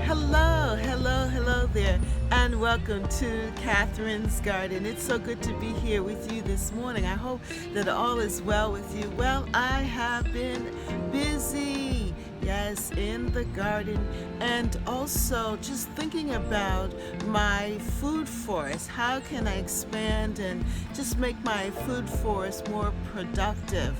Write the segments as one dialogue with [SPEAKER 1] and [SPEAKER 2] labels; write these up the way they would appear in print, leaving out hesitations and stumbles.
[SPEAKER 1] Hello there, and welcome to Catherine's Garden. It's so good to be here with you this morning. I hope that all is well with you. Well, I have been busy, yes, in the garden, and also just thinking about my food forest. How can I expand and just make my food forest more productive?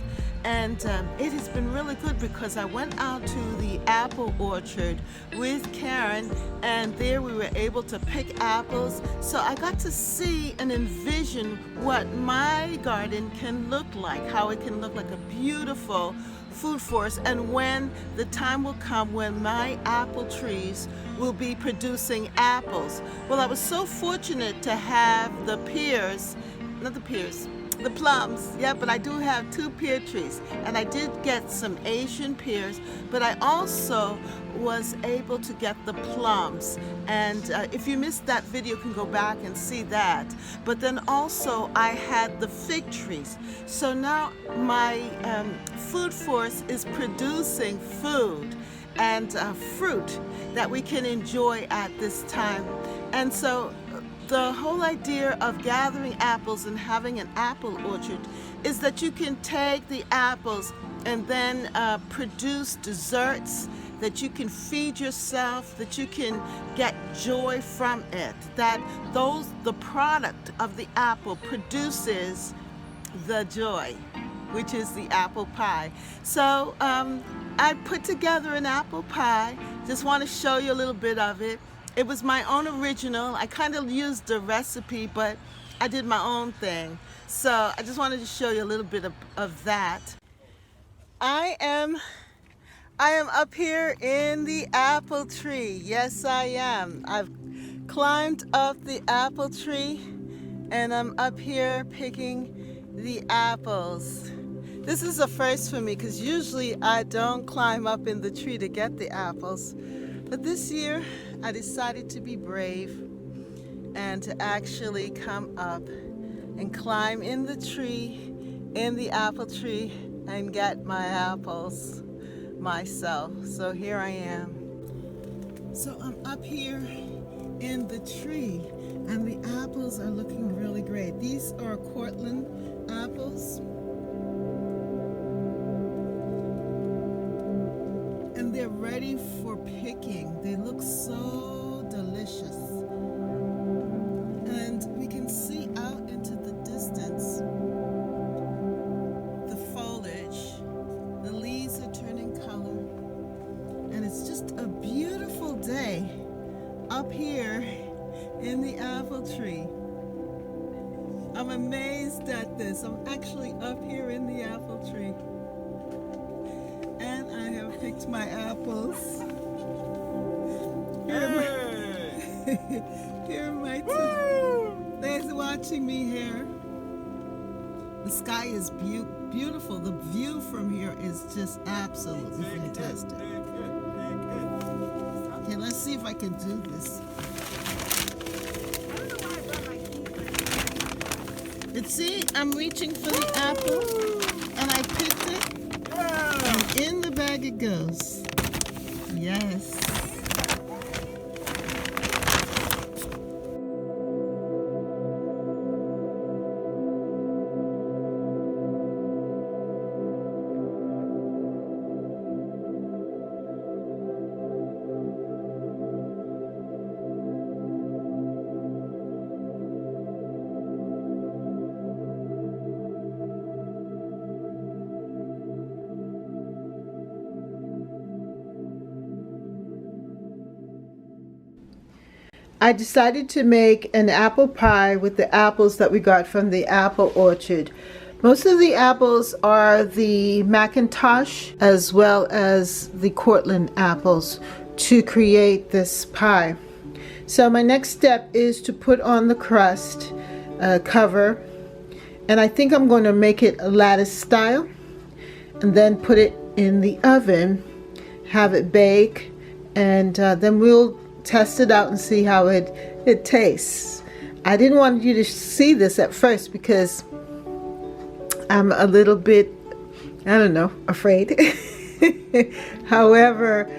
[SPEAKER 1] And it has been really good because I went out to the apple orchard with Karen, and there we were able to pick apples. So I got to see and envision what my garden can look like, how it can look like a beautiful food forest, and when the time will come when my apple trees will be producing apples. Well, I was so fortunate to have the plums, yeah, but I do have 2 pear trees, and I did get some Asian pears, but I also was able to get the plums. And if you missed that video, you can go back and see that. But then also I had the fig trees. So now my food forest is producing food and fruit that we can enjoy at this time. And so the whole idea of gathering apples and having an apple orchard is that you can take the apples and then produce desserts that you can feed yourself, that you can get joy from it, that the product of the apple produces the joy, which is the apple pie. So I put together an apple pie. Just want to show you a little bit of it. It was my own original. I kind of used the recipe, but I did my own thing. So I just wanted to show you a little bit of that. I am up here in the apple tree. Yes, I am. I've climbed up the apple tree, and I'm up here picking the apples. This is a first for me because usually I don't climb up in the tree to get the apples. But this year, I decided to be brave and to actually come up and climb in the tree, in the apple tree, and get my apples myself. So here I am. So I'm up here in the tree, and the apples are looking really great. These are Cortland apples. And they're ready for picking. They look so delicious. And we can see out into the distance the foliage. The leaves are turning color. And it's just a beautiful day up here in the apple tree. I'm amazed at this. I'm actually up here in the apple tree. And I have picked my apples. Here are my two. There's watching me here. The sky is beautiful. The view from here is just absolutely fantastic. Okay, let's see if I can do this. See, I'm reaching for the apple, and I picked it, and in the bag it goes. Yes. I decided to make an apple pie with the apples that we got from the apple orchard. Most of the apples are the Macintosh as well as the Cortland apples to create this pie. So my next step is to put on the crust cover, and I think I'm going to make it a lattice style and then put it in the oven, have it bake, and then we'll test it out and see how it tastes. I didn't want you to see this at first because I'm a little bit, I don't know, afraid. However,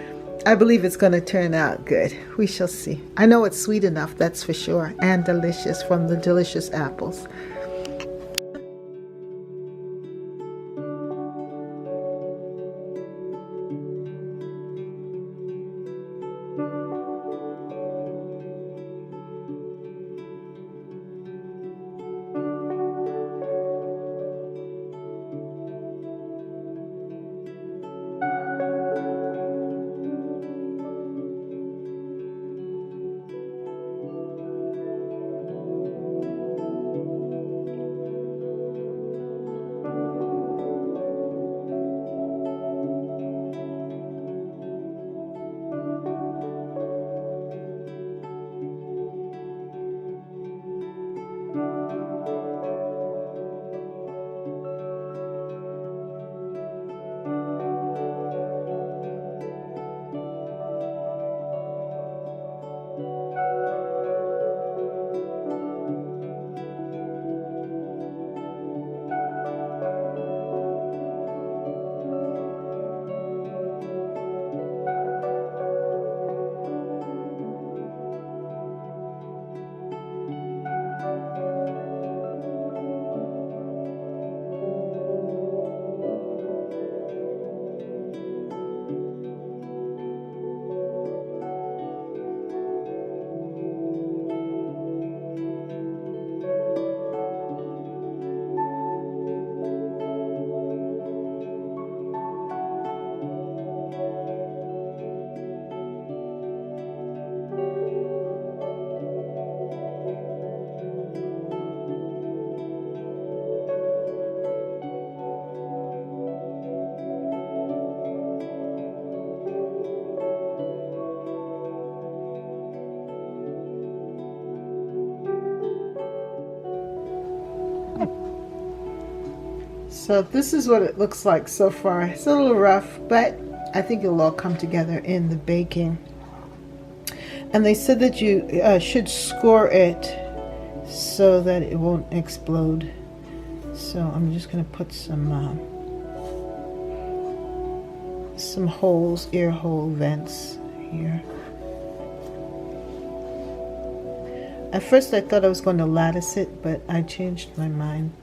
[SPEAKER 1] I believe it's going to turn out good. We shall see. I know it's sweet enough, that's for sure, and delicious from the delicious apples. So this is what it looks like so far. It's a little rough, but I think it'll all come together in the baking. And they said that you should score it so that it won't explode. So I'm just going to put some holes, ear hole vents here. At first I thought I was going to lattice it, but I changed my mind.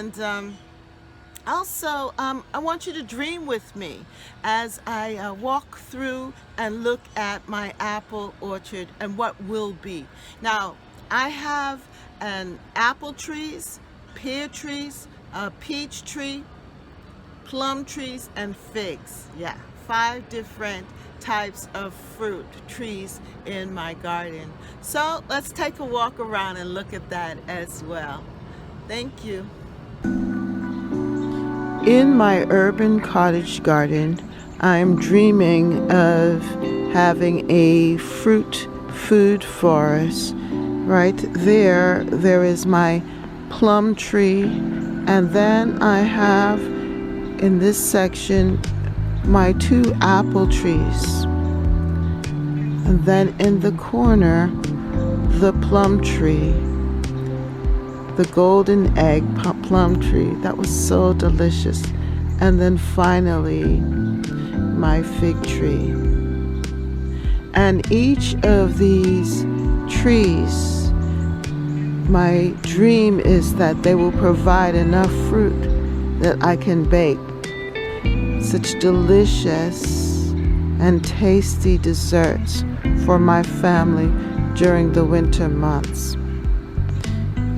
[SPEAKER 1] And also, I want you to dream with me as I walk through and look at my apple orchard and what will be. Now, I have an apple trees, pear trees, a peach tree, plum trees, and figs. Yeah, 5 different types of fruit trees in my garden. So let's take a walk around and look at that as well. Thank you. In my urban cottage garden, I'm dreaming of having a fruit food forest. Right there, there is my plum tree, and then I have in this section my 2 apple trees, and then in the corner the plum tree, the golden egg plum tree that was so delicious, and then finally my fig tree. And each of these trees, my dream is that they will provide enough fruit that I can bake such delicious and tasty desserts for my family during the winter months.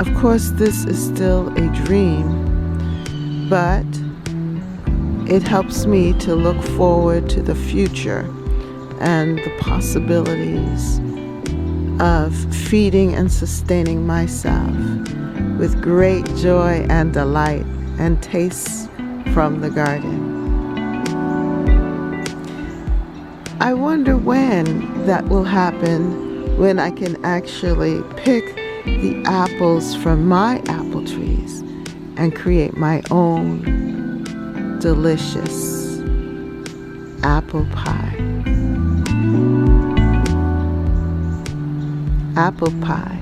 [SPEAKER 1] Of course, this is still a dream, but it helps me to look forward to the future and the possibilities of feeding and sustaining myself with great joy and delight and tastes from the garden. I wonder when that will happen, when I can actually pick the apples from my apple trees and create my own delicious apple pie. Apple pie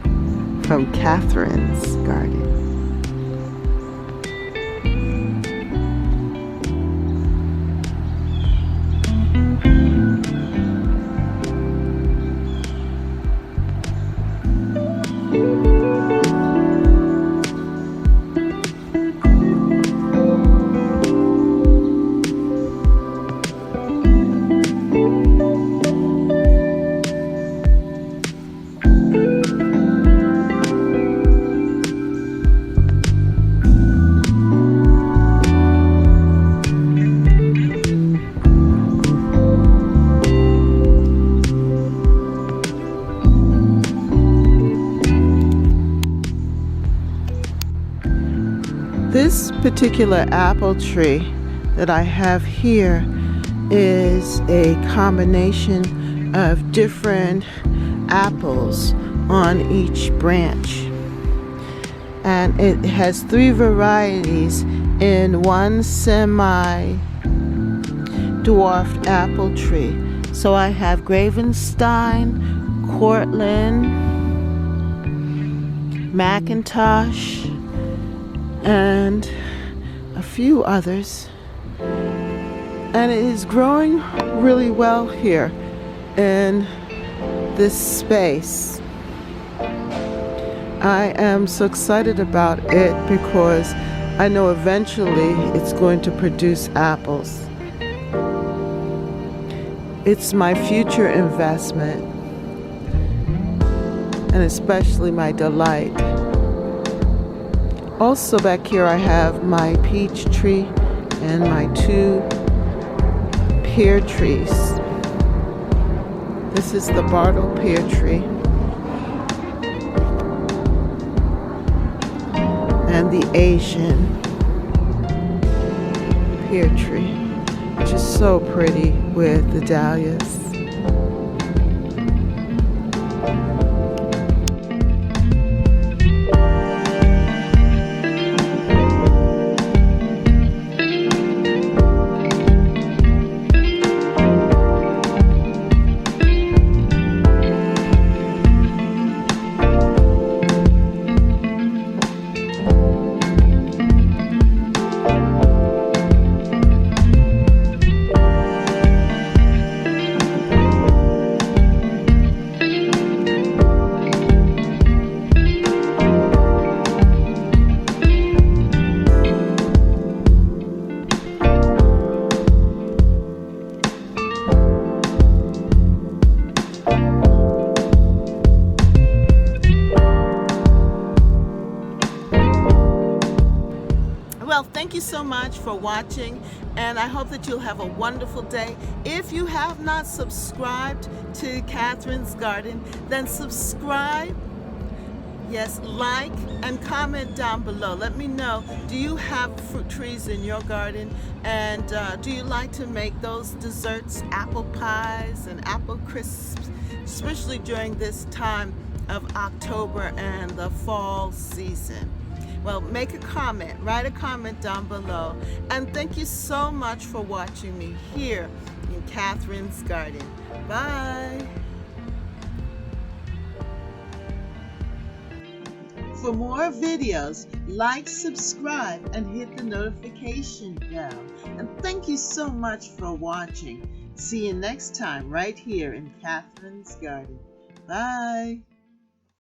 [SPEAKER 1] from Catherine's garden. This particular apple tree that I have here is a combination of different apples on each branch. And it has 3 varieties in one semi-dwarfed apple tree. So I have Gravenstein, Cortland, Macintosh, and a few others, and it is growing really well here in this space. I am so excited about it because I know eventually it's going to produce apples. It's my future investment, and especially my delight. Also back here I have my peach tree and my 2 pear trees. This is the Bartle pear tree and the Asian pear tree, which is so pretty with the dahlias. Well, thank you so much for watching, and I hope that you'll have a wonderful day. If you have not subscribed to Catherine's Garden, then subscribe. Yes, like and comment down below. Let me know, do you have fruit trees in your garden? And do you like to make those desserts, apple pies and apple crisps, especially during this time of October and the fall season? Well, make a comment, write a comment down below. And thank you so much for watching me here in Catherine's Garden. Bye. For more videos, like, subscribe, and hit the notification bell. And thank you so much for watching. See you next time right here in Catherine's Garden. Bye.